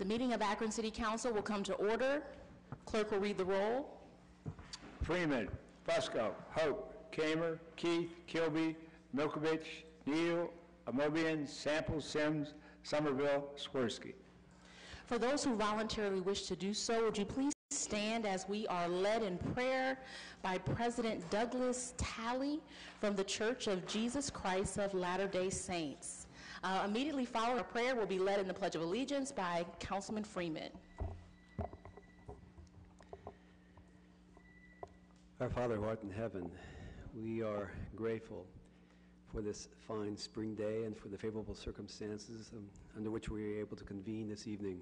meeting of Akron City Council will come to order. Clerk will read the roll. Freeman, Fusco, Hope, Kamer, Keith, Kilby, Milkovich, Neal, Amobian, Sample, Sims, Somerville, Swirsky. For those who voluntarily wish to do so, would you please stand as we are led in prayer by President Douglas Talley from the Church of Jesus Christ of Latter-day Saints. Immediately following our prayer will be led in the Pledge of Allegiance by Councilman Freeman. Our Father who art in heaven, we are grateful for this fine spring day and for the favorable circumstances under which we are able to convene this evening.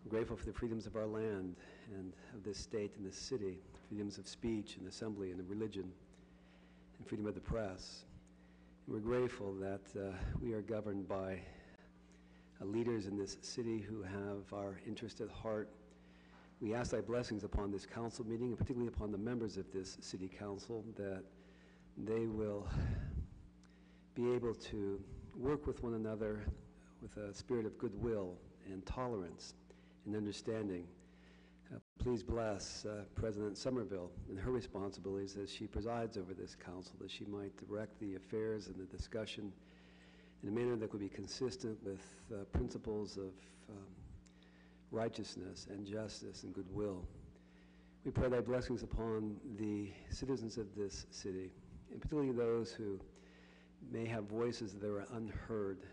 We're grateful for the freedoms of our land and of this state and this city, freedoms of speech and assembly and of religion, and freedom of the press. And we're grateful that we are governed by leaders in this city who have our interest at heart. We ask thy blessings upon this council meeting, and particularly upon the members of this city council, that they will be able to work with one another with a spirit of goodwill and tolerance and understanding. Please bless President Somerville in her responsibilities as she presides over this council, that she might direct the affairs and the discussion in a manner that would be consistent with principles of righteousness and justice and goodwill. We pray thy blessings upon the citizens of this city, and particularly those who may have voices that are unheard,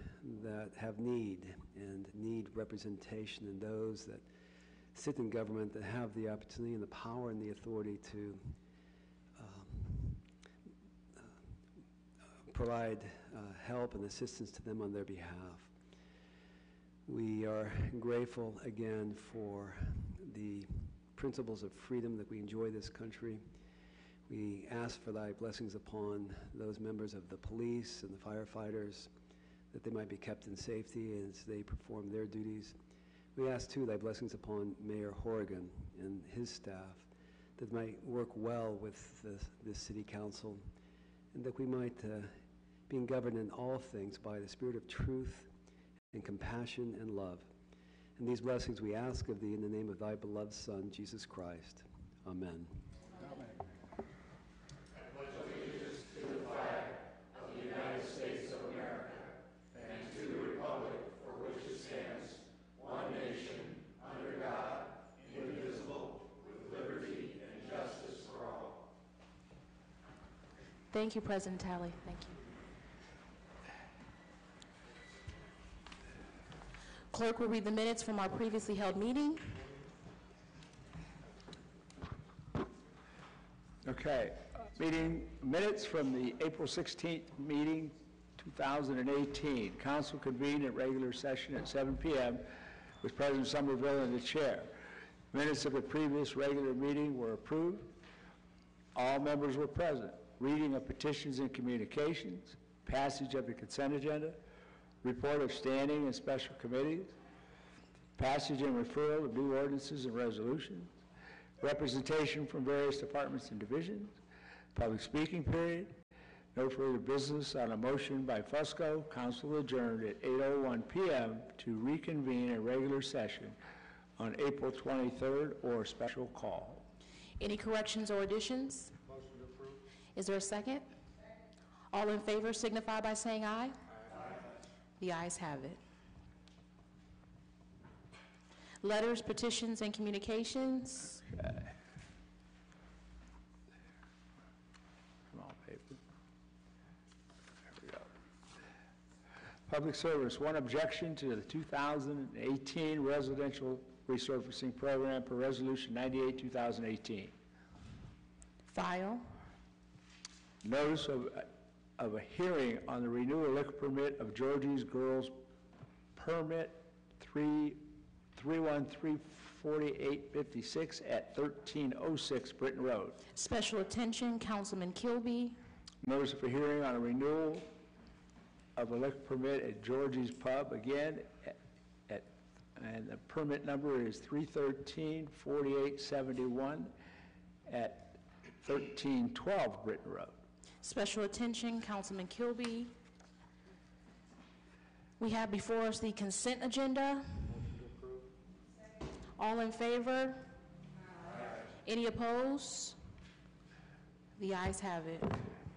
that have need and need representation, and those that sit in government that have the opportunity and the power and the authority to provide help and assistance to them on their behalf. We are grateful again for the principles of freedom that we enjoy this country. We ask for thy blessings upon those members of the police and the firefighters, that they might be kept in safety as they perform their duties. We ask too thy blessings upon Mayor Horrigan and his staff, that they might work well with this city council, and that we might be governed in all things by the spirit of truth and compassion and love. And these blessings we ask of thee in the name of thy beloved Son, Jesus Christ. Amen. Amen. United States of America, and to the republic for which it stands, one nation, under God, indivisible, with liberty and justice for all. Thank you, President Talley. Thank you. Clerk will read the minutes from our previously held meeting. Okay, meeting minutes from the April 16th meeting, 2018. Council convened at regular session at 7 p.m. with President Somerville in the chair. Minutes of the previous regular meeting were approved. All members were present. Reading of petitions and communications, passage of the consent agenda, report of standing and special committees, passage and referral of new ordinances and resolutions, representation from various departments and divisions, public speaking period. No further business on a motion by Fusco. Council adjourned at 8:01 p.m. to reconvene a regular session on April 23rd or special call. Any corrections or additions? Motion approved. Is there a second? All in favor signify by saying aye. Aye. The ayes have it. Letters, petitions, and communications. Okay. Come on, paper. There we go. Public service, one objection to the 2018 residential resurfacing program per resolution 98, 2018. File. Notice of a hearing on the renewal liquor permit of Georgie's Girls Permit 3134856 at 1306 Britton Road. Special attention, Councilman Kilby. Notice of a hearing on a renewal of a liquor permit at Georgie's Pub, again, and the permit number is 3134871 at 1312 Britton Road. Special attention, Councilman Kilby. We have before us the consent agenda. Motion approved. All in favor? Any opposed? The ayes have it.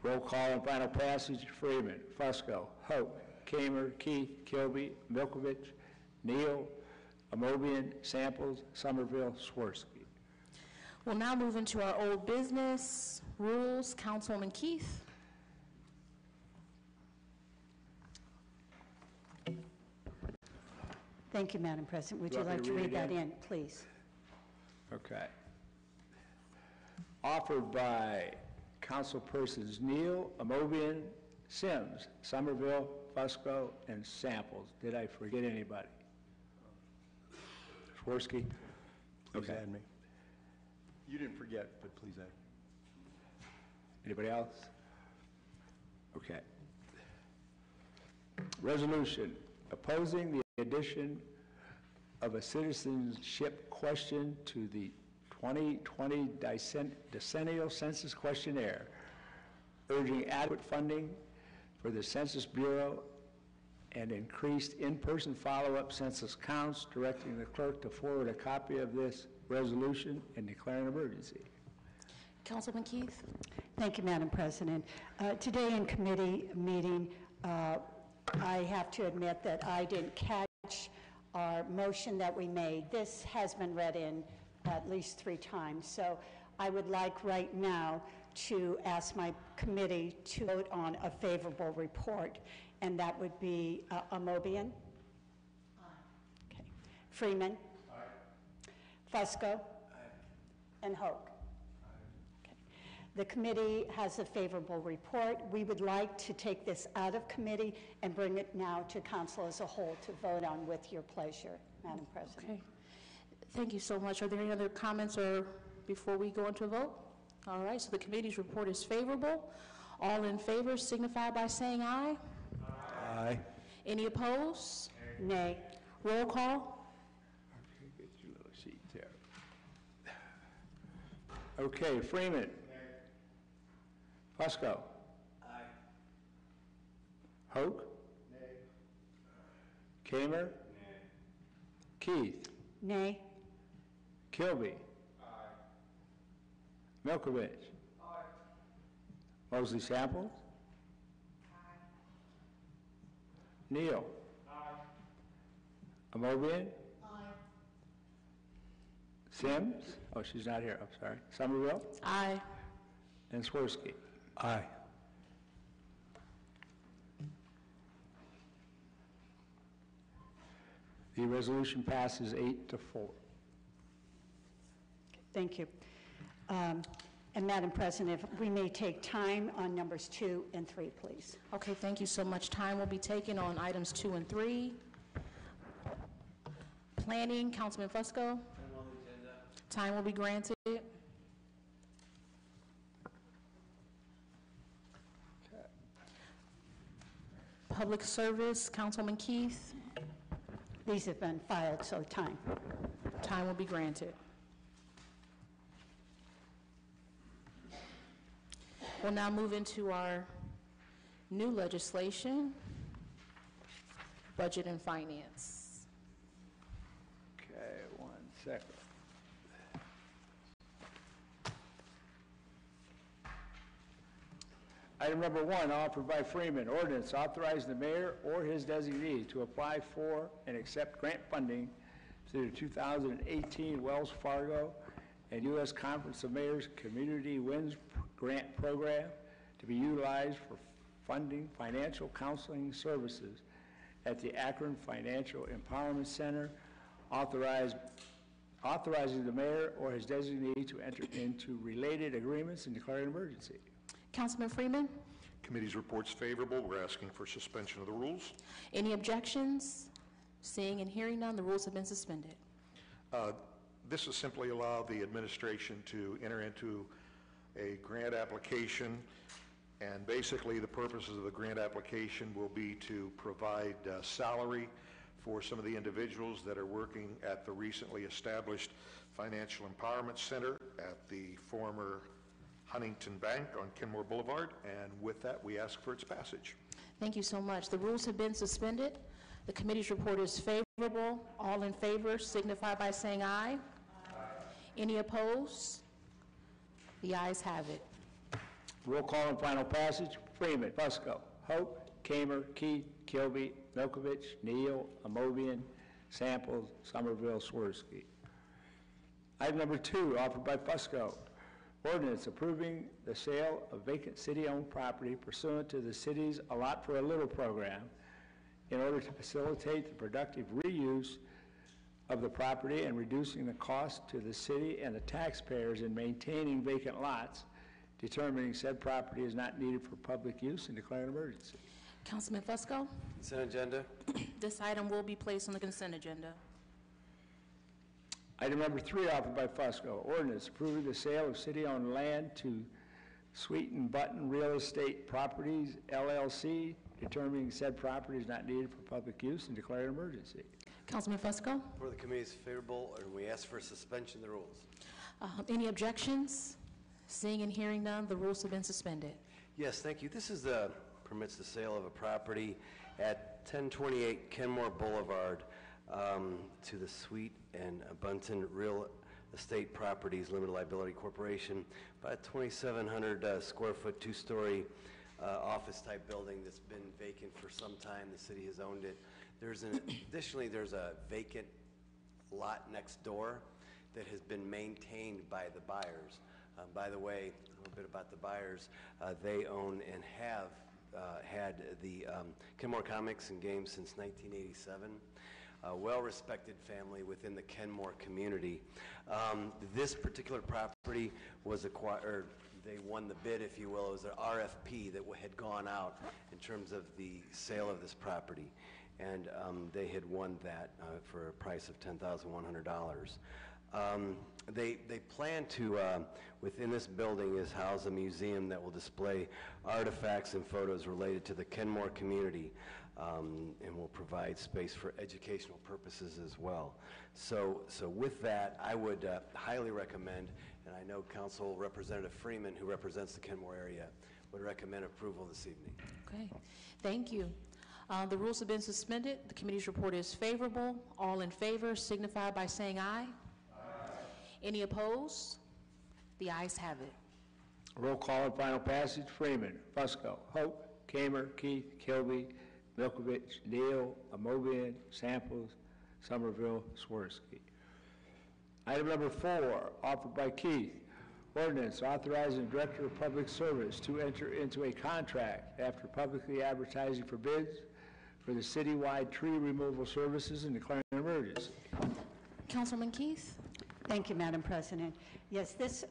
Roll call and final passage: Freeman, Fusco, Hope, Kamer, Keith, Kilby, Milkovich, Neal, Amobian, Samples, Somerville, Swirsky. We'll now move into our old business rules. Councilwoman Keith. Thank you, Madam President. Would you Want me like to to read read it that in? in, please? Okay. Offered by councilpersons Neal, Amobian, Sims, Somerville, Fusco, and Samples. Did I forget anybody? Swirsky? Please add me. You didn't forget, but please add. Anybody else? Okay. Resolution opposing the addition of a citizenship question to the 2020 decennial census questionnaire, urging adequate funding for the Census Bureau and increased in-person follow-up census counts, directing the clerk to forward a copy of this resolution and declare an emergency. Councilman Keith. Thank you, Madam President. Today in committee meeting, I have to admit that I didn't catch our motion that we made. This has been read in at least 3 times, so I would like right now to ask my committee to vote on a favorable report, and that would be Amobian. Aye. Okay. Freeman. Aye. Fusco. Aye. And Hoke. Okay. The committee has a favorable report. We would like to take this out of committee and bring it now to council as a whole to vote on with your pleasure, Madam President. Okay. Thank you so much. Are there any other comments or before we go into a vote? All right, so the committee's report is favorable. All in favor signify by saying aye. Aye. Any opposed? Nay. Roll call. Okay, get your little sheet there. Okay, Freeman. Fusco. Aye. Hoke. Nay. Kamer. Nay. Keith. Nay. Kilby. Aye. Milkovich. Aye. Mosley Samples. Aye. Neal. Aye. Amobian. Aye. Sims. Oh, she's not here. I'm sorry. Somerville. Aye. And Swirsky. Aye. The resolution passes 8-4. Thank you. And Madam President, if we may take time on numbers 2 and 3, please. Okay, thank you so much. Time will be taken on items 2 and 3. Planning, Councilman Fusco. Time will be granted. Public Service, Councilman Keith. These have been filed, so time. Time will be granted. We'll now move into our new legislation, Budget and Finance. Okay, 1 second. Item number 1, offered by Freeman, ordinance authorizing the mayor or his designee to apply for and accept grant funding through the 2018 Wells Fargo and U.S. Conference of Mayors Community Wins Grant Program to be utilized for funding financial counseling services at the Akron Financial Empowerment Center, authorizing the mayor or his designee to enter into related agreements and declare an emergency. Councilman Freeman, Committee's report's favorable. We're asking for suspension of the rules. any objections? Seeing and hearing none, the rules have been suspended. This will simply allow the administration to enter into a grant application, and basically the purposes of the grant application will be to provide salary for some of the individuals that are working at the recently established Financial Empowerment Center at the former Huntington Bank on Kenmore Boulevard, and with that, we ask for its passage. Thank you so much. The rules have been suspended. The committee's report is favorable. Favorable? All in favor signify by saying aye. Any opposed? The ayes have it. Roll call and final passage. Freeman. Fusco. Hope. Kamer. Keith. Kilby. Milkovich. Neal. Amobian. Samples. Somerville. Swirsky. Item number 2, offered by Fusco. Ordinance approving the sale of vacant city-owned property pursuant to the city's Allot for a Little program in order to facilitate the productive reuse of the property and reducing the cost to the city and the taxpayers in maintaining vacant lots, determining said property is not needed for public use and declaring an emergency. Councilman Fusco? Consent agenda? This item will be placed on the consent agenda. Item number 3, offered by Fusco. Ordinance approving the sale of city-owned land to Sweeten Button Real Estate Properties, LLC, determining said property is not needed for public use and declaring an emergency. Councilman Fusco? For the committee is favorable, and we ask for suspension of the rules. Any objections? Seeing and hearing none, the rules have been suspended. Yes, thank you. This is permits the sale of a property at 1028 Kenmore Boulevard to the Sweet and Bunton Real Estate Properties Limited Liability Corporation, about a 2,700 square foot, 2-story office type building that's been vacant for some time. The city has owned it. Additionally, there's a vacant lot next door that has been maintained by the buyers. By the way, a little bit about the buyers. They own and have had the Kenmore Comics and Games since 1987. A well-respected family within the Kenmore community. This particular property was acquired, they won the bid, if you will. It was an RFP that had gone out in terms of the sale of this property. And they had won that for a price of $10,100. They plan to, within this building is housed a museum that will display artifacts and photos related to the Kenmore community, and will provide space for educational purposes as well. So with that, I would highly recommend, and I know Council Representative Freeman, who represents the Kenmore area, would recommend approval this evening. Okay, thank you. The rules have been suspended. The committee's report is favorable. All in favor signify by saying aye. Any opposed? The ayes have it. Roll call and final passage. Freeman. Fusco. Hope. Kamer. Keith. Kilby. Milkovich. Neal. Amobian. Samples. Somerville. Swirsky. Item number 4, offered by Keith. Ordinance authorizing the Director of Public Service to enter into a contract after publicly advertising for bids for the citywide tree removal services and declaring an emergency. Councilman Keith? Thank you, Madam President. Yes, this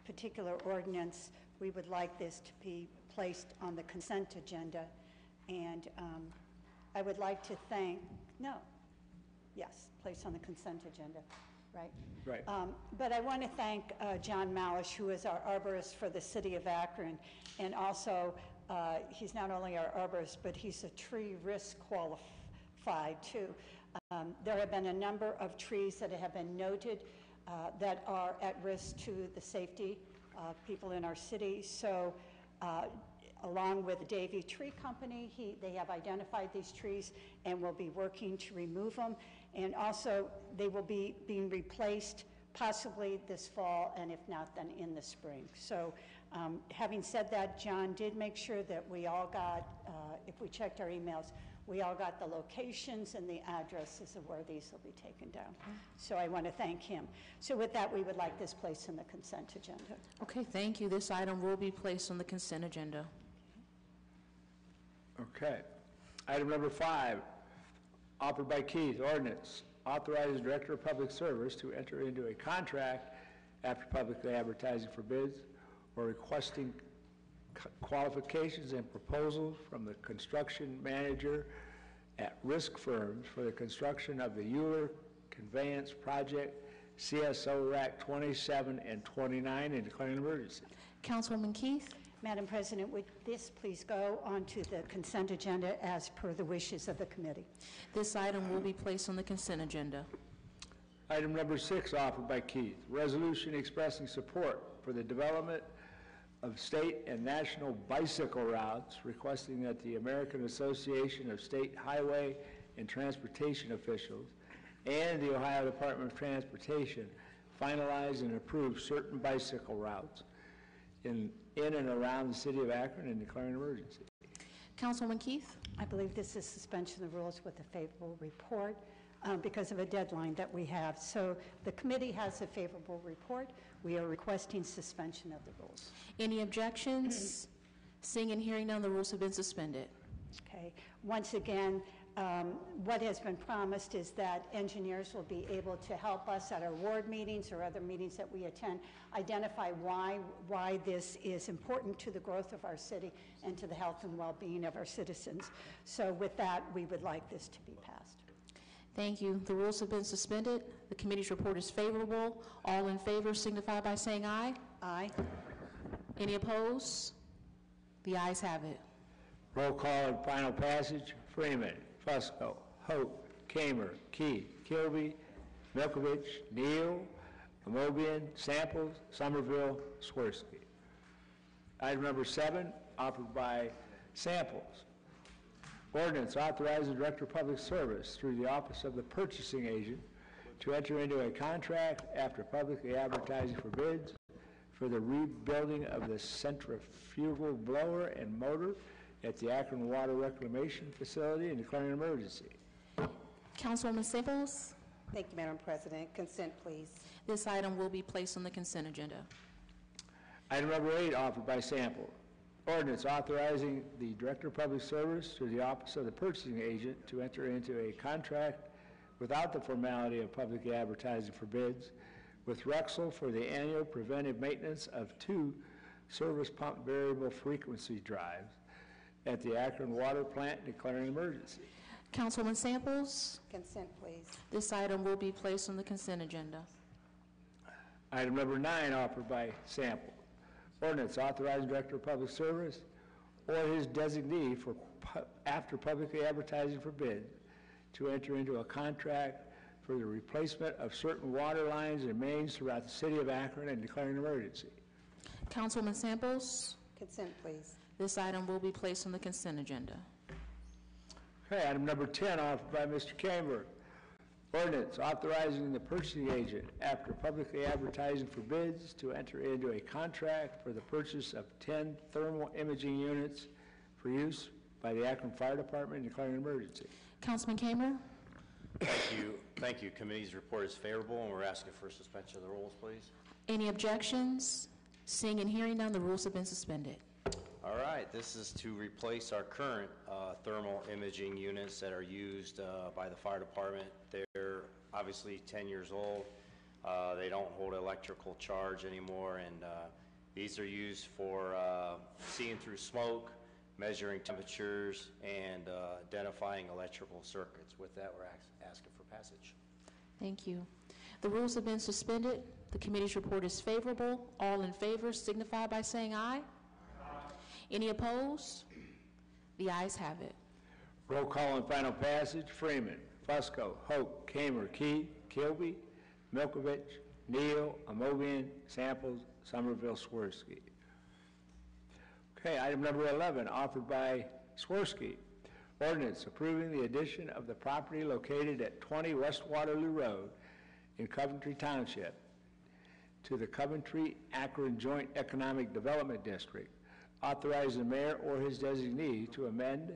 particular ordinance, we would like this to be placed on the consent agenda. And I would like to thank, placed on the consent agenda, right? Right. But I want to thank John Malish, who is our arborist for the city of Akron. And also, he's not only our arborist, but he's a tree risk qualified too. There have been a number of trees that have been noted that are at risk to the safety of people in our city. So along with Davey Tree Company, they have identified these trees and will be working to remove them. And also, they will be being replaced possibly this fall, and if not, then in the spring. So having said that, John did make sure that we all got, if we checked our emails, we all got the locations and the addresses of where these will be taken down. So I want to thank him. So with that, we would like this placed on the consent agenda. Okay, thank you. This item will be placed on the consent agenda. Okay. Item number 5, offered by Keith. Ordinance authorizes the Director of Public Service to enter into a contract after publicly advertising for bids or requesting qualifications and proposals from the construction manager at risk firms for the construction of the Euler Conveyance Project, CSO Rack 27 and 29, and declaring an emergency. Councilwoman Keith? Madam President, would this please go on to the consent agenda as per the wishes of the committee? This item will be placed on the consent agenda. Item number 6, offered by Keith. Resolution expressing support for the development of state and national bicycle routes, requesting that the American Association of State Highway and transportation officials and the Ohio Department of Transportation finalize and approve certain bicycle routes in and around the city of Akron and declaring an emergency. Councilwoman Keith? I believe this is suspension of the rules with a favorable report because of a deadline that we have. So the committee has a favorable report. We are requesting suspension of the rules. Any objections? Seeing and hearing none, the rules have been suspended. Okay. Once again, what has been promised is that engineers will be able to help us at our ward meetings or other meetings that we attend, identify why this is important to the growth of our city and to the health and well-being of our citizens. So with that, we would like this to be passed. Thank you. The rules have been suspended. The committee's report is favorable. All in favor signify by saying aye. Aye. Any opposed? The ayes have it. Roll call and final passage. Freeman, Fusco, Hope, Kamer, Key, Kilby, Milkovich, Neal, Amobian, Samples, Somerville, Swirsky. Item number 7, offered by Samples. Ordinance authorizing the Director of Public Service through the Office of the Purchasing Agent to enter into a contract after publicly advertising for bids for the rebuilding of the centrifugal blower and motor at the Akron Water Reclamation Facility and declaring an emergency. Councilwoman Samples? Thank you, Madam President. Consent, please. This item will be placed on the consent agenda. Item number 8, offered by Sample. Ordinance authorizing the Director of Public Service through the Office of the Purchasing Agent to enter into a contract without the formality of public advertising for bids with Rexel for the annual preventive maintenance of 2 service pump variable frequency drives at the Akron Water Plant, declaring an emergency. Councilwoman Samples? Consent, please. This item will be placed on the consent agenda. Item number 9, offered by Sample. Ordinance authorizing Director of Public Service or his designee for after publicly advertising for bid to enter into a contract for the replacement of certain water lines and mains throughout the city of Akron and declaring an emergency. Councilwoman Samples? Consent, please. This item will be placed on the consent agenda. Okay, item number 10, offered by Mr. Camber. Ordinance authorizing the purchasing agent, after publicly advertising for bids, to enter into a contract for the purchase of 10 thermal imaging units for use by the Akron Fire Department and declaring an emergency. Councilman Kamer? Thank you. Thank you. Committee's report is favorable, and we're asking for suspension of the rules, please. Any objections? Seeing and hearing none, the rules have been suspended. All right. This is to replace our current thermal imaging units that are used by the fire department. They're obviously 10 years old. They don't hold electrical charge anymore, and these are used for seeing through smoke, measuring temperatures, and identifying electrical circuits. With that, we're asking for passage. Thank you. The rules have been suspended. The committee's report is favorable. All in favor signify by saying aye. Any opposed? The ayes have it. Roll call and final passage. Freeman, Fusco, Hope, Kamer, Key, Kilby, Milkovich, Neal, Amobian, Samples, Somerville, Swirsky. Okay, item number 11, offered by Swirsky. Ordinance approving the addition of the property located at 20 West Waterloo Road in Coventry Township to the Coventry-Akron Joint Economic Development District, authorizing the mayor or his designee to amend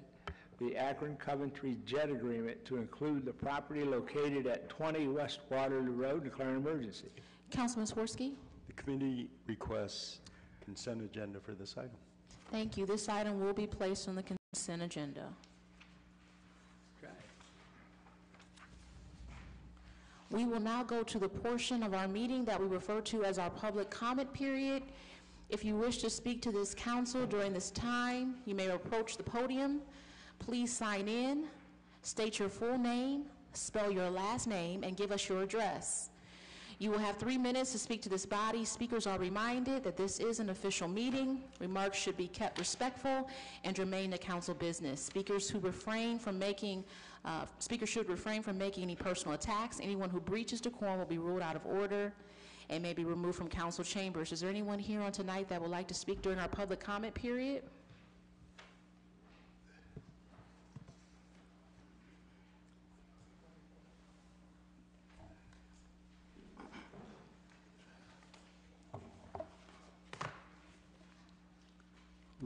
the Akron-Coventry JET agreement to include the property located at 20 West Waterloo Road, declaring an emergency. Councilman Swirsky? The committee requests consent agenda for this item. Thank you. This item will be placed on the consent agenda. Okay. We will now go to the portion of our meeting that we refer to as our public comment period. If you wish to speak to this council during this time, you may approach the podium. Please sign in, state your full name, spell your last name, and give us your address. You will have 3 minutes to speak to this body. Speakers are reminded that this is an official meeting. Remarks should be kept respectful and germane to council business. Speakers should refrain from making any personal attacks. Anyone who breaches decorum will be ruled out of order and may be removed from council chambers. Is there anyone here on tonight that would like to speak during our public comment period?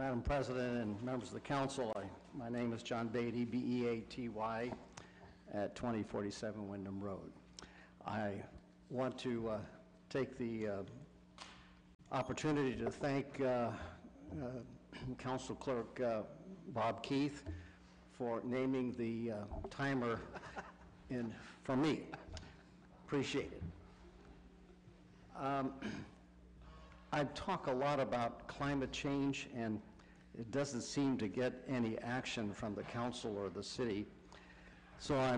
Madam President and members of the council, my name is John Beatty, B-E-A-T-Y, at 2047 Wyndham Road. I want to take the opportunity to thank Council Clerk Bob Keith for naming the timer for me. Appreciate it. I talk a lot about climate change, and it doesn't seem to get any action from the council or the city. So I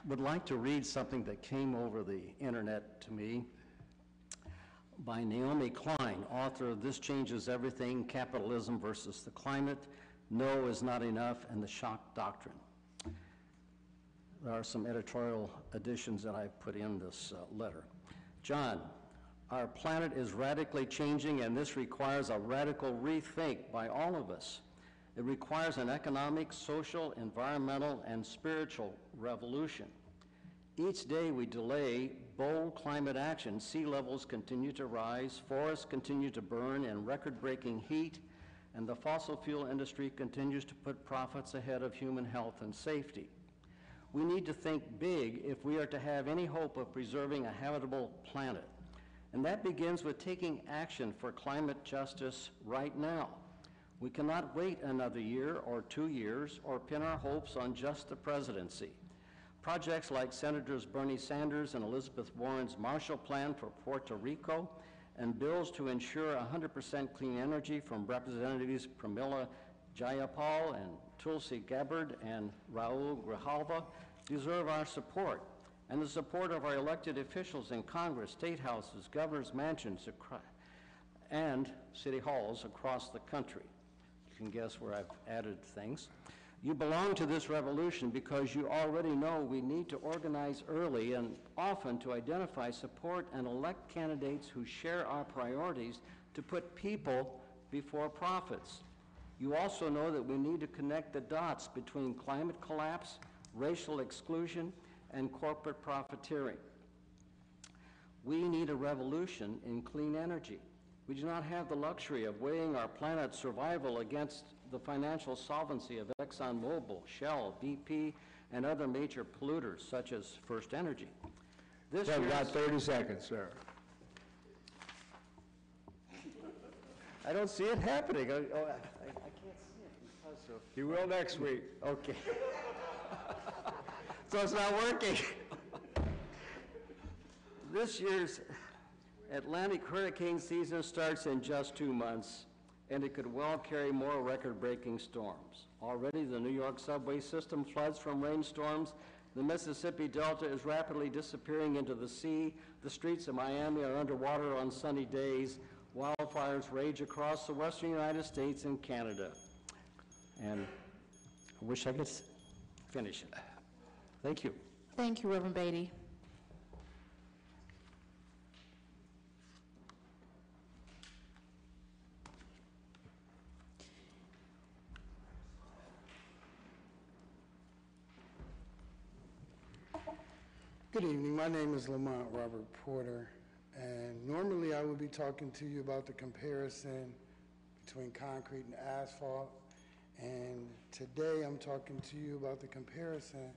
would like to read something that came over the internet to me by Naomi Klein, author of This Changes Everything, Capitalism versus the Climate, No is Not Enough, and the Shock Doctrine. There are some editorial additions that I've put in this letter. John, our planet is radically changing, and this requires a radical rethink by all of us. It requires an economic, social, environmental, and spiritual revolution. Each day we delay bold climate action. Sea levels continue to rise, forests continue to burn in record-breaking heat, and the fossil fuel industry continues to put profits ahead of human health and safety. We need to think big if we are to have any hope of preserving a habitable planet. And that begins with taking action for climate justice right now. We cannot wait another year or 2 years or pin our hopes on just the presidency. Projects like Senators Bernie Sanders and Elizabeth Warren's Marshall Plan for Puerto Rico and bills to ensure 100% clean energy from Representatives Pramila Jayapal and Tulsi Gabbard and Raul Grijalva deserve our support and the support of our elected officials in Congress, state houses, governor's mansions, and city halls across the country. You can guess where I've added things. You belong to this revolution because you already know we need to organize early and often to identify, support, and elect candidates who share our priorities to put people before profits. You also know that we need to connect the dots between climate collapse, racial exclusion, and corporate profiteering. We need a revolution in clean energy. We do not have the luxury of weighing our planet's survival against the financial solvency of ExxonMobil, Shell, BP, and other major polluters such as First Energy. You've got 30 seconds, sir. I don't see it happening. I can't see it because of... You will next week. Okay. So it's not working. This year's Atlantic hurricane season starts in just 2 months, and it could well carry more record-breaking storms. Already the New York subway system floods from rainstorms. The Mississippi Delta is rapidly disappearing into the sea. The streets of Miami are underwater on sunny days. Wildfires rage across the western United States and Canada. And I wish I could finish it. Thank you. Thank you, Reverend Beatty. Good evening. My name is Lamont Robert Porter, and normally I would be talking to you about the comparison between concrete and asphalt, and today I'm talking to you about the comparison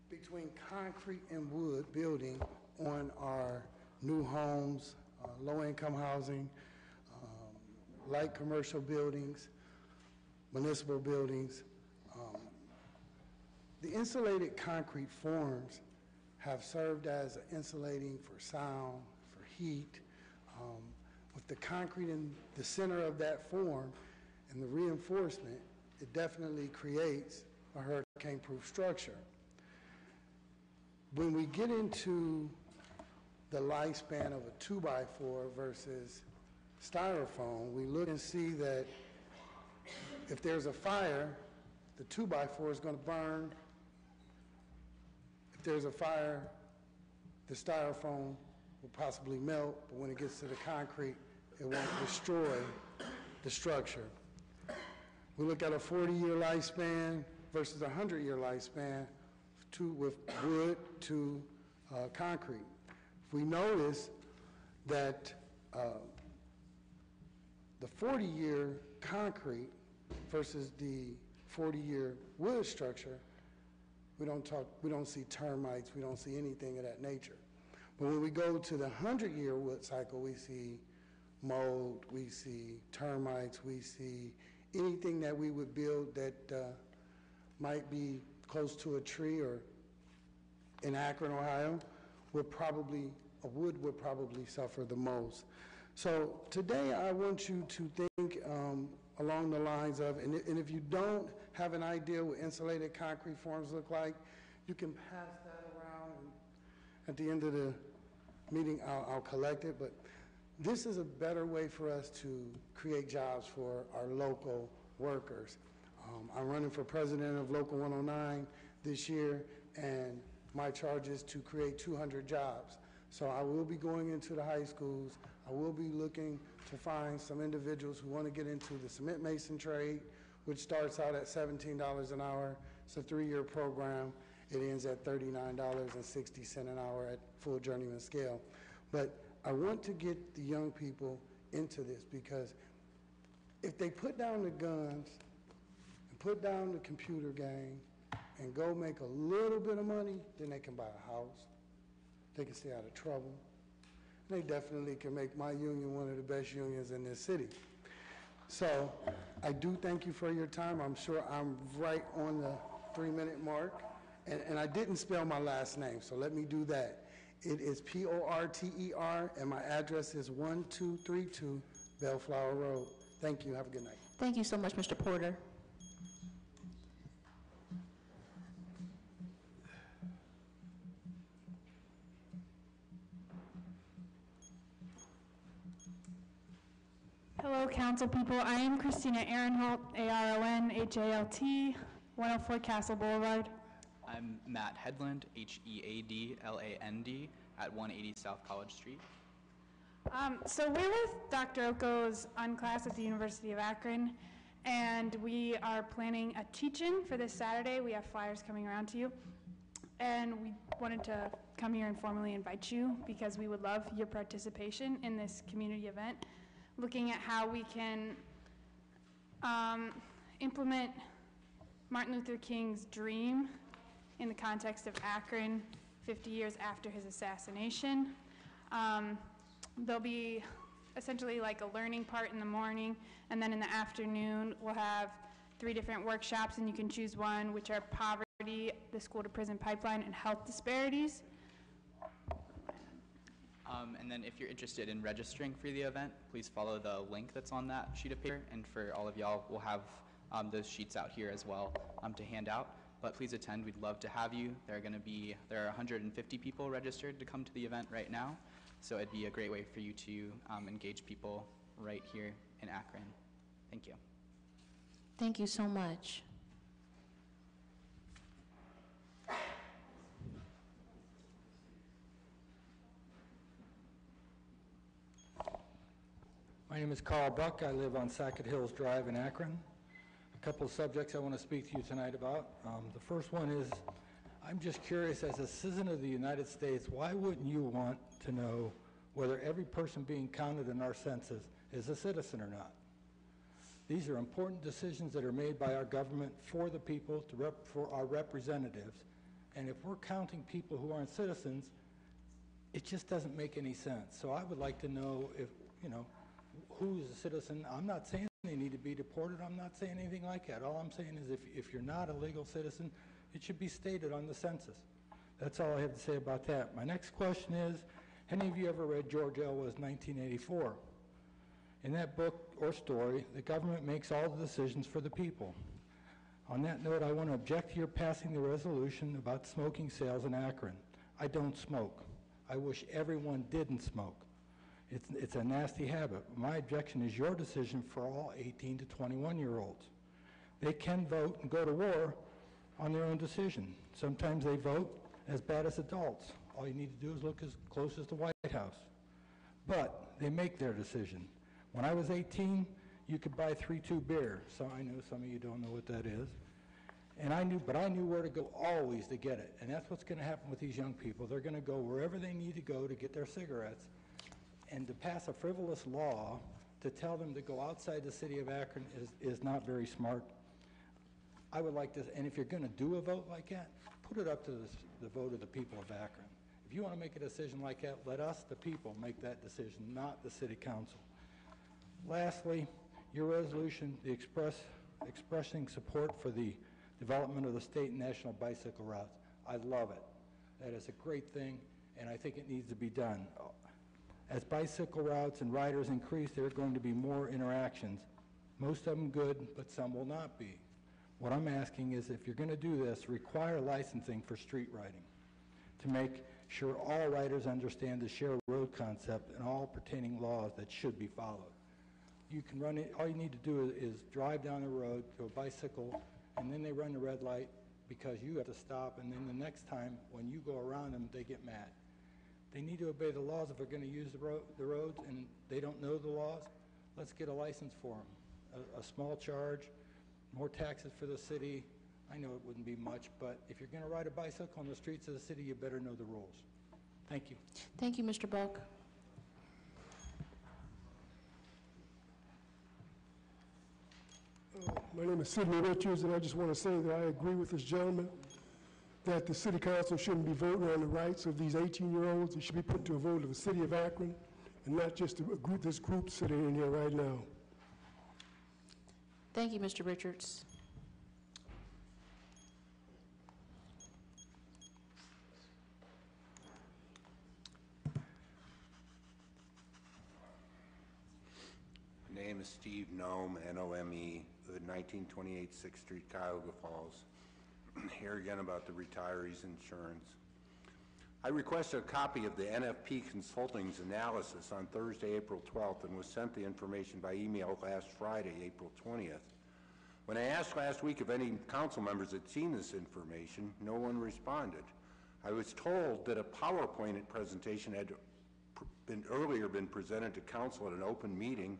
between concrete and wood building on our new homes, low-income housing, light commercial buildings, municipal buildings. The insulated concrete forms have served as insulating for sound, for heat. With the concrete in the center of that form and the reinforcement, it definitely creates a hurricane-proof structure. When we get into the lifespan of a 2x4 versus styrofoam, we look and see that if there's a fire, the 2x4 is going to burn. If there's a fire, the styrofoam will possibly melt, but when it gets to the concrete, it won't destroy the structure. We look at a 40-year lifespan versus a 100-year lifespan with wood to concrete. We notice that the 40-year concrete versus the 40-year wood structure, we don't see termites, we don't see anything of that nature. But when we go to the 100-year wood cycle, we see mold, we see termites, we see anything that we would build that might be close to a tree, or in Akron, Ohio, wood would probably suffer the most. So today I want you to think along the lines of, and if you don't have an idea what insulated concrete forms look like, you can pass that around, and at the end of the meeting I'll collect it. But this is a better way for us to create jobs for our local workers. I'm running for president of Local 109 this year, and my charge is to create 200 jobs. So I will be going into the high schools. I will be looking to find some individuals who want to get into the cement mason trade, which starts out at $17 an hour. It's a 3-year program. It ends at $39.60 an hour at full journeyman scale. But I want to get the young people into this, because if they put down the guns and put down the computer game and go make a little bit of money, then they can buy a house. They can stay out of trouble. They definitely can make my union one of the best unions in this city. So I do thank you for your time. I'm sure I'm right on the 3-minute mark. And I didn't spell my last name, so let me do that. It is Porter, and my address is 1232 Bellflower Road. Thank you. Have a good night. Thank you so much, Mr. Porter. Hello, council people. I am Christina Aronholt, ARONHALT, 104 Castle Boulevard. I'm Matt Headland, HEADLAND, at 180 South College Street. So we're with Dr. Oko's class at the University of Akron, and we are planning a teach-in for this Saturday. We have flyers coming around to you, and we wanted to come here and formally invite you because we would love your participation in this community event, looking at how we can implement Martin Luther King's dream in the context of Akron 50 years after his assassination. There'll be essentially like a learning part in the morning, and then in the afternoon we'll have 3 different workshops, and you can choose one, which are poverty, the school to prison pipeline, and health disparities. And then if you're interested in registering for the event, please follow the link that's on that sheet of paper. And for all of y'all, we'll have those sheets out here as well to hand out. But please attend. We'd love to have you. There are 150 people registered to come to the event right now. So it'd be a great way for you to engage people right here in Akron. Thank you. Thank you so much. My name is Carl Buck. I live on Sackett Hills Drive in Akron. A couple of subjects I want to speak to you tonight about. The first one is, I'm just curious, as a citizen of the United States, why wouldn't you want to know whether every person being counted in our census is a citizen or not? These are important decisions that are made by our government for the people, for our representatives. And if we're counting people who aren't citizens, it just doesn't make any sense. So I would like to know if, who is a citizen. I'm not saying they need to be deported. I'm not saying anything like that. All I'm saying is if you're not a legal citizen, it should be stated on the census. That's all I have to say about that. My next question is, any of you ever read George Orwell's 1984? In that book or story, the government makes all the decisions for the people. On that note, I want to object to your passing the resolution about smoking sales in Akron. I don't smoke. I wish everyone didn't smoke. It's a nasty habit. My objection is your decision for all 18 to 21-year-olds. They can vote and go to war on their own decision. Sometimes they vote as bad as adults. All you need to do is look as close as the White House. But they make their decision. When I was 18, you could buy 3-2 beer. So I know some of you don't know what that is. And I knew where to go always to get it. And that's what's going to happen with these young people. They're going to go wherever they need to go to get their cigarettes. And to pass a frivolous law to tell them to go outside the city of Akron is not very smart. I would like to, and if you're going to do a vote like that, put it up to the vote of the people of Akron. If you want to make a decision like that, let us, the people, make that decision, not the city council. Lastly, your resolution, expressing support for the development of the state and national bicycle routes. I love it. That is a great thing, and I think it needs to be done. As bicycle routes and riders increase, there are going to be more interactions. Most of them good, but some will not be. What I'm asking is, if you're going to do this, require licensing for street riding to make sure all riders understand the share road concept and all pertaining laws that should be followed. You can run it, all you need to do is drive down the road to a bicycle, and then they run the red light because you have to stop, and then the next time when you go around them, they get mad. They need to obey the laws if they're going to use the roads and they don't know the laws. Let's get a license for them, a small charge, more taxes for the city. I know it wouldn't be much, but if you're going to ride a bicycle on the streets of the city, you better know the rules. Thank you. Thank you, Mr. Buck. My name is Sidney Richards, and I just want to say that I agree with this gentleman that the city council shouldn't be voting on the rights of these 18-year-olds. It should be put to a vote of the city of Akron, and not just this group sitting in here right now. Thank you, Mr. Richards. My name is Steve Nome, N-O-M-E, live at 1928 6th Street, Cuyahoga Falls. Here again about the retirees' insurance. I requested a copy of the NFP Consulting's analysis on Thursday, April 12th, and was sent the information by email last Friday, April 20th. When I asked last week if any council members had seen this information, no one responded. I was told that a PowerPoint presentation had earlier been presented to council at an open meeting.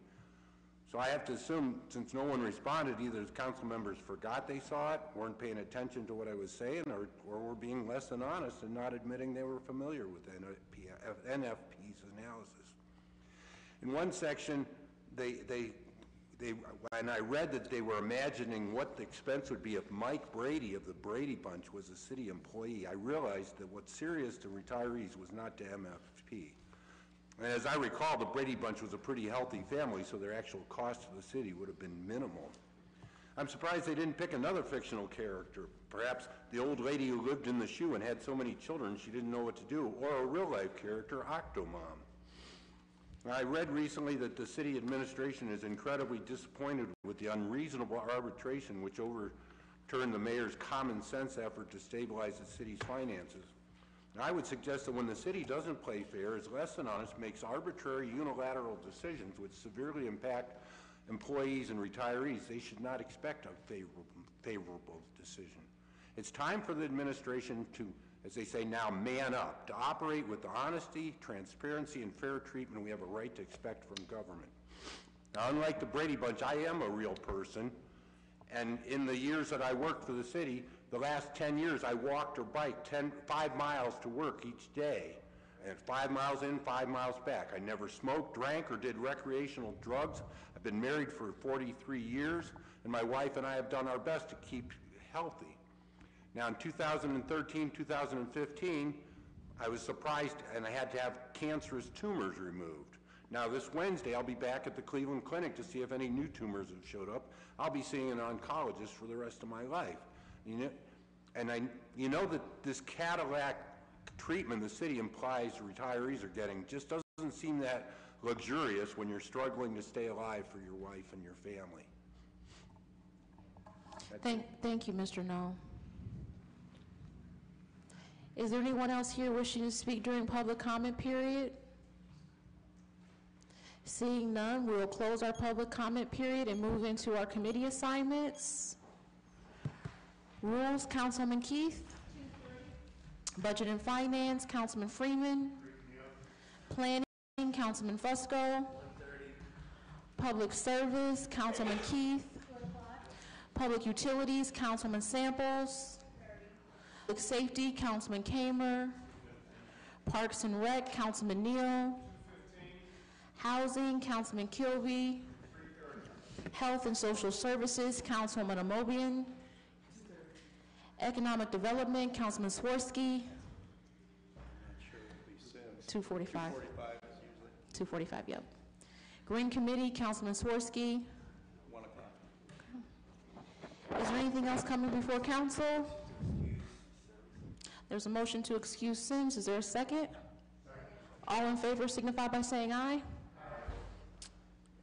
So I have to assume, since no one responded, either the council members forgot they saw it, weren't paying attention to what I was saying, or were being less than honest and not admitting they were familiar with NFP's analysis. In one section, and I read that they were imagining what the expense would be if Mike Brady of the Brady Bunch was a city employee. I realized that what's serious to retirees was not to MFP. And as I recall, the Brady Bunch was a pretty healthy family, so their actual cost to the city would have been minimal. I'm surprised they didn't pick another fictional character, perhaps the old lady who lived in the shoe and had so many children she didn't know what to do, or a real-life character, Octomom. I read recently that the city administration is incredibly disappointed with the unreasonable arbitration which overturned the mayor's common sense effort to stabilize the city's finances. And I would suggest that when the city doesn't play fair, is less than honest, makes arbitrary unilateral decisions which severely impact employees and retirees, they should not expect a favorable decision. It's time for the administration to, as they say now, man up, to operate with the honesty, transparency, and fair treatment we have a right to expect from government. Now, unlike the Brady Bunch, I am a real person, and in the years that I worked for the city, the last 10 years, I walked or biked 5 miles to work each day, and 5 miles in, 5 miles back. I never smoked, drank, or did recreational drugs. I've been married for 43 years, and my wife and I have done our best to keep healthy. Now, in 2013, 2015, I was surprised, and I had to have cancerous tumors removed. Now, this Wednesday, I'll be back at the Cleveland Clinic to see if any new tumors have showed up. I'll be seeing an oncologist for the rest of my life. You know that this Cadillac treatment the city implies retirees are getting just doesn't seem that luxurious when you're struggling to stay alive for your wife and your family. Thank you, Mr. Null. Is there anyone else here wishing to speak during public comment period? Seeing none, we'll close our public comment period and move into our committee assignments. Rules, Councilman Keith. Budget and Finance, Councilman Freeman. Planning, Councilman Fusco. Public Service, Councilman Keith. Public Utilities, Councilman Samples. Public Safety, Councilman Kamer. Parks and Rec, Councilman Neal. Housing, Councilman Kilby. Health and Social Services, Councilwoman Amobian. Economic Development, Councilman Swirsky. 2:45. 2:45, yep. Green Committee, Councilman Swirsky. 1 o'clock. Is there anything else coming before council? There's a motion to excuse Sims. Is there a second? All in favor signify by saying aye.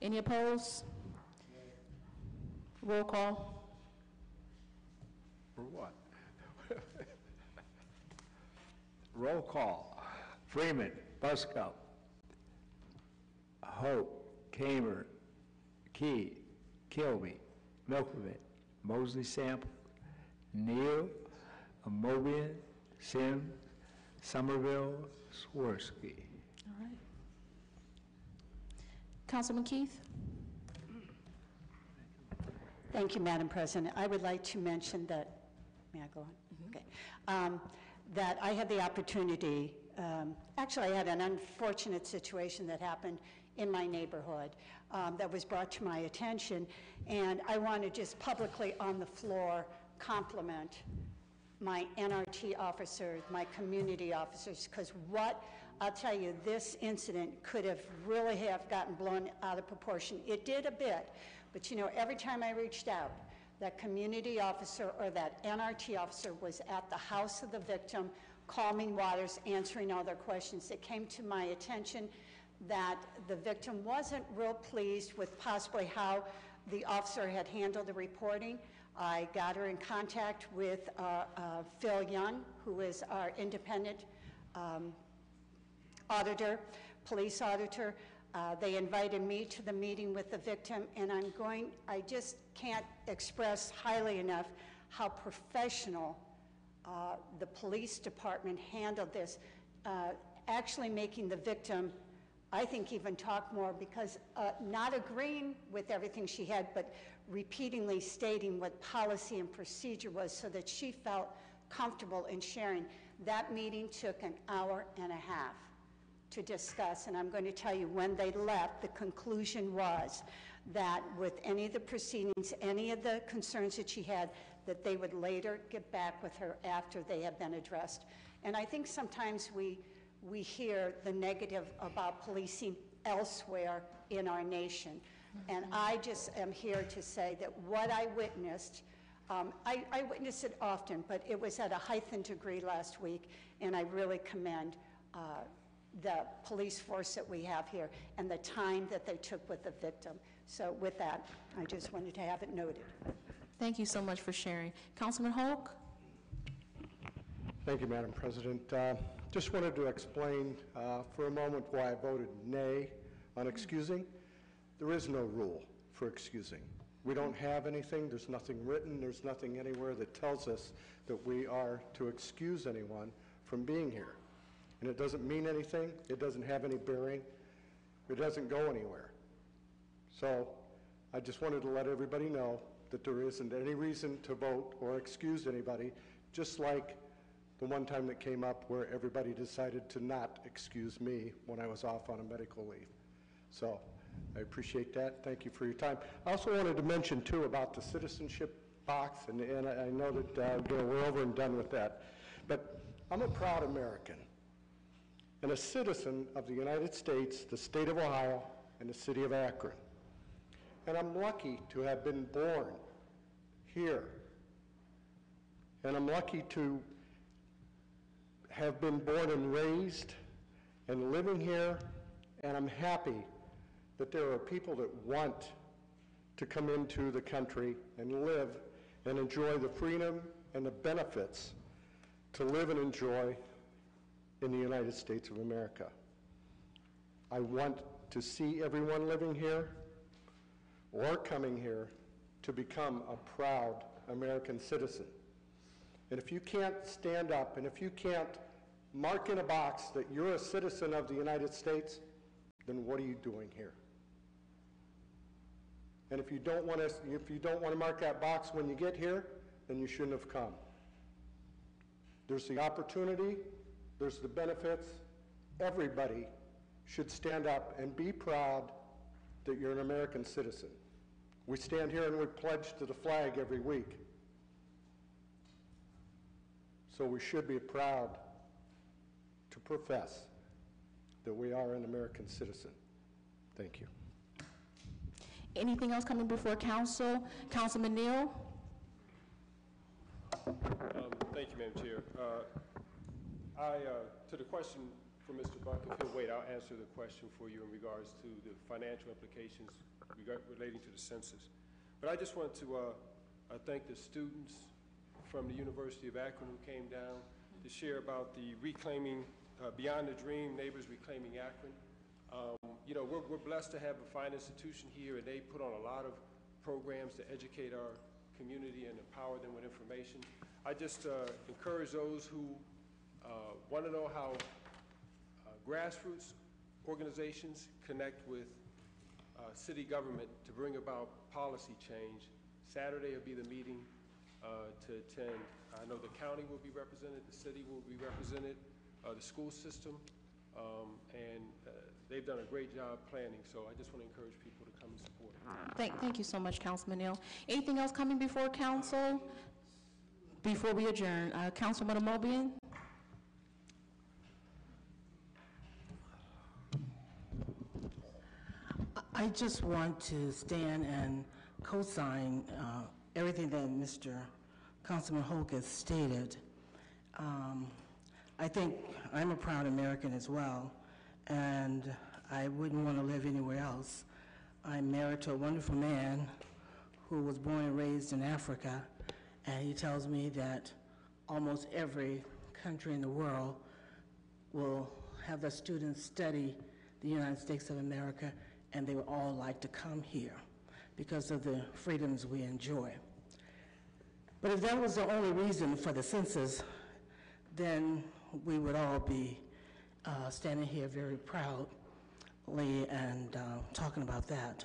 Any opposed? Roll call. For what? Roll call. Freeman, Buskow, Hope, Kamer, Key, Kilby, Milkovich, Mosley Sample, Neal, Amobian, Sims, Somerville, Swirsky. All right. Councilman Keith? Thank you, Madam President. I would like to mention that, may I go on? Okay. That I had the opportunity, actually I had an unfortunate situation that happened in my neighborhood that was brought to my attention, and I want to just publicly on the floor compliment my NRT officers, my community officers, because what, I'll tell you, this incident could have really have gotten blown out of proportion. It did a bit, but you know, every time I reached out, that community officer or that NRT officer was at the house of the victim, calming waters, answering all their questions. It came to my attention that the victim wasn't real pleased with possibly how the officer had handled the reporting. I got her in contact with Phil Young, who is our independent auditor, police auditor. They invited me to the meeting with the victim, and I just can't express highly enough how professional the police department handled this, actually making the victim, I think, even talk more, because not agreeing with everything she had, but repeatedly stating what policy and procedure was so that she felt comfortable in sharing. That meeting took an hour and a half to discuss, and I'm going to tell you, when they left, the conclusion was that with any of the proceedings, any of the concerns that she had, that they would later get back with her after they had been addressed. And I think sometimes we hear the negative about policing elsewhere in our nation. And I just am here to say that what I witnessed, I witness it often, but it was at a heightened degree last week, and I really commend the police force that we have here and the time that they took with the victim. So with that, I just wanted to have it noted. Thank you so much for sharing. Councilman Hoke? Thank you, Madam President. Just wanted to explain for a moment why I voted nay on excusing. There is no rule for excusing. We don't have anything. There's nothing written. There's nothing anywhere that tells us that we are to excuse anyone from being here. And it doesn't mean anything. It doesn't have any bearing. It doesn't go anywhere. So I just wanted to let everybody know that there isn't any reason to vote or excuse anybody, just like the one time that came up where everybody decided to not excuse me when I was off on a medical leave. So I appreciate that. Thank you for your time. I also wanted to mention, too, about the citizenship box, and I know that we're over and done with that. But I'm a proud American and a citizen of the United States, the state of Ohio, and the city of Akron. And I'm lucky to have been born here. And I'm lucky to have been born and raised and living here, and I'm happy that there are people that want to come into the country and live and enjoy the freedom and the benefits to live and enjoy in the United States of America. I want to see everyone living here or coming here to become a proud American citizen. And if you can't stand up and if you can't mark in a box that you're a citizen of the United States, then what are you doing here? And if you don't want to mark that box when you get here, then you shouldn't have come. There's the opportunity, there's the benefits. Everybody should stand up and be proud that you're an American citizen. We stand here and we pledge to the flag every week. So we should be proud to profess that we are an American citizen. Thank you. Anything else coming before council? Councilman Neal? Thank you, Madam Chair. To the question for Mr. Buck, if he'll wait, I'll answer the question for you in regards to the financial implications relating to the census. But I just want to thank the students from the University of Akron who came down to share about the reclaiming, Beyond the Dream, Neighbors Reclaiming Akron. You know, we're blessed to have a fine institution here, and they put on a lot of programs to educate our community and empower them with information. I just encourage those who want to know how grassroots organizations connect with city government to bring about policy change. Saturday will be the meeting to attend. I know the county will be represented, the city will be represented, the school system, and they've done a great job planning, so I just want to encourage people to come and support. Thank you so much, Councilman Neal. Anything else coming before council? Before we adjourn, Councilman Amobian? I just want to stand and co-sign everything that Mr. Councilman Hoke has stated. I think I'm a proud American as well, and I wouldn't want to live anywhere else. I'm married to a wonderful man who was born and raised in Africa, and he tells me that almost every country in the world will have their students study the United States of America, and they would all like to come here because of the freedoms we enjoy. But if that was the only reason for the census, then we would all be standing here very proudly and talking about that.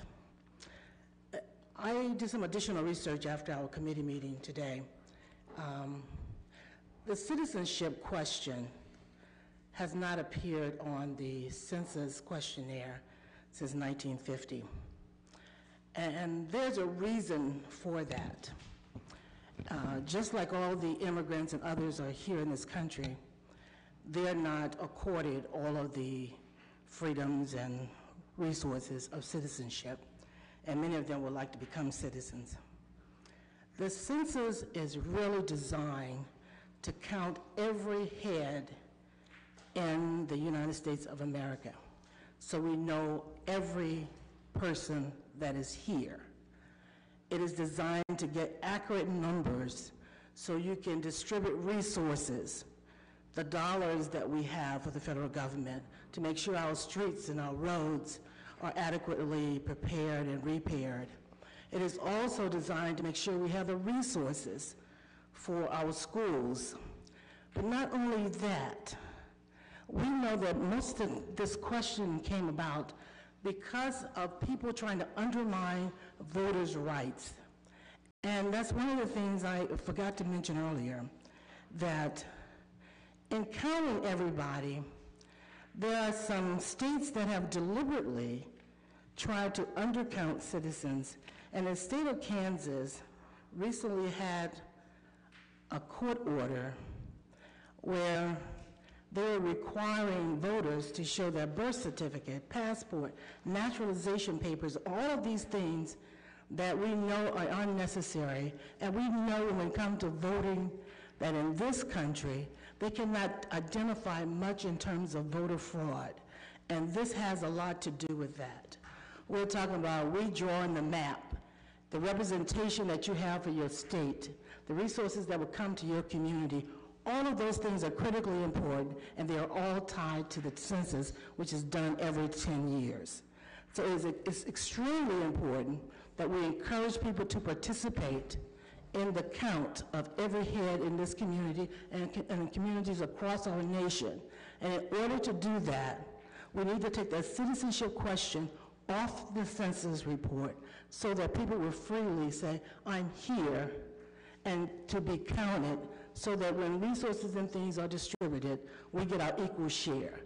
I did some additional research after our committee meeting today. The citizenship question has not appeared on the census questionnaire since 1950. And there's a reason for that. Just like all the immigrants and others are here in this country, they're not accorded all of the freedoms and resources of citizenship, and many of them would like to become citizens. The census is really designed to count every head in the United States of America, so we know every person that is here. It is designed to get accurate numbers so you can distribute resources, the dollars that we have for the federal government, to make sure our streets and our roads are adequately prepared and repaired. It is also designed to make sure we have the resources for our schools. But not only that, we know that most of this question came about because of people trying to undermine voters' rights. And that's one of the things I forgot to mention earlier, that in counting everybody, there are some states that have deliberately tried to undercount citizens. And the state of Kansas recently had a court order where they were requiring voters to show their birth certificate, passport, naturalization papers, all of these things that we know are unnecessary. And we know when it comes to voting that in this country, they cannot identify much in terms of voter fraud. And this has a lot to do with that. We're talking about redrawing the map, the representation that you have for your state, the resources that will come to your community. All of those things are critically important, and they are all tied to the census, which is done every 10 years. So it's extremely important that we encourage people to participate in the count of every head in this community and communities across our nation. And in order to do that, we need to take that citizenship question off the census report so that people will freely say, I'm here, and to be counted, so that when resources and things are distributed, we get our equal share.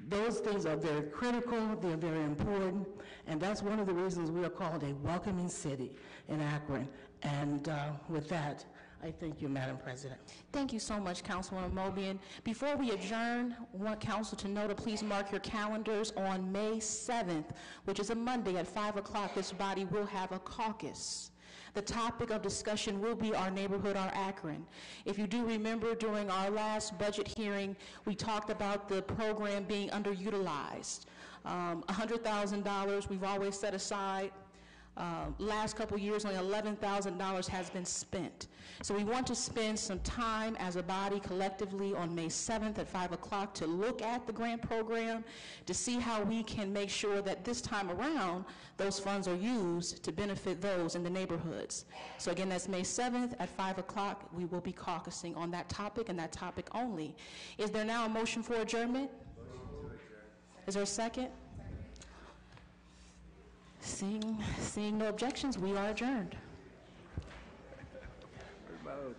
Those things are very critical, they're very important, and that's one of the reasons we are called a welcoming city in Akron. And with that, I thank you, Madam President. Thank you so much, Councilwoman Mobian. Before we adjourn, I want council to know to please mark your calendars on May 7th, which is a Monday at 5 o'clock. This body will have a caucus. The topic of discussion will be our neighborhood, our Akron. If you do remember, during our last budget hearing, we talked about the program being underutilized. $100,000 we've always set aside. Last couple years, only $11,000 has been spent. So we want to spend some time as a body collectively on May 7th at 5 o'clock to look at the grant program, to see how we can make sure that this time around, those funds are used to benefit those in the neighborhoods. So again, that's May 7th at 5 o'clock. We will be caucusing on that topic and that topic only. Is there now a motion for adjournment? Motion to adjourn. Is there a second? Seeing no objections, we are adjourned.